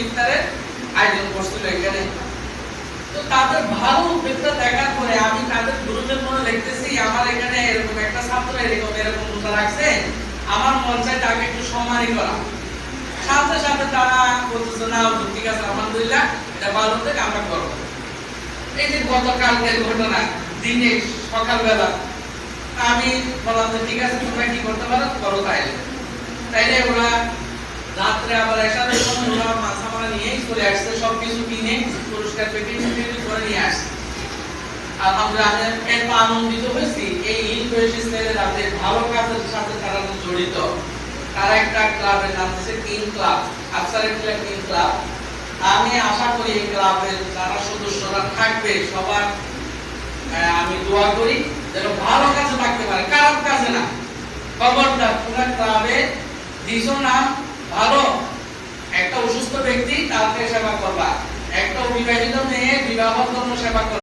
ইফতারের আয়োজন করছিল এখানে। তো তাদের ভালো উদ্যোগটা দেখার পরে আমি তাদের গ্রুপের মনে দেখতেছি আমার এখানে এরকম একটা ছাত্র এরকম রোজা রাখছে, আমার মন চাই তাকে একটু সম্মানই করা। সাথে সাথে তারা বলতেছে না ঠিক আছে আলহামদুলিল্লাহ, এটা ভালো থেকে আমরা করবো। এই যে গতকালকের ঘটনা, দিনে সকালবেলা আমি বললাম যে ঠিক আছে তোমরা কি করতে পারো করো, তাইলে ওরা রাত্রে আবার একসাথে ওরা মাথা মারা নিয়েই চলে আসছে, সবকিছু কিনে পুরস্কার প্যাকেট করে নিয়ে আসছে। আলহামদুলিল্লাহ আমি এত আনন্দিত হয়েছি। এই ইনফ্লুয়েন্স ছেলেদের ভালো কাজের সাথে তারা জড়িত। তারা একটা ক্লাবের নাম হচ্ছে কিং ক্লাব, আফসারের কিং ক্লাব। আমি আশা করি এই ক্লাবের যারা সদস্যরা থাকবে সবার আমি দোয়া করি যেন ভালো কাজে থাকতে পারে, খারাপ কাজে না। খবরদার তোমরা ক্লাবে দিছো না ভালো, একটা অসুস্থ ব্যক্তি তাকে সেবা করবা, একটা অবিবাহিত মেয়ে বিবাহ জন্য সেবা করবা।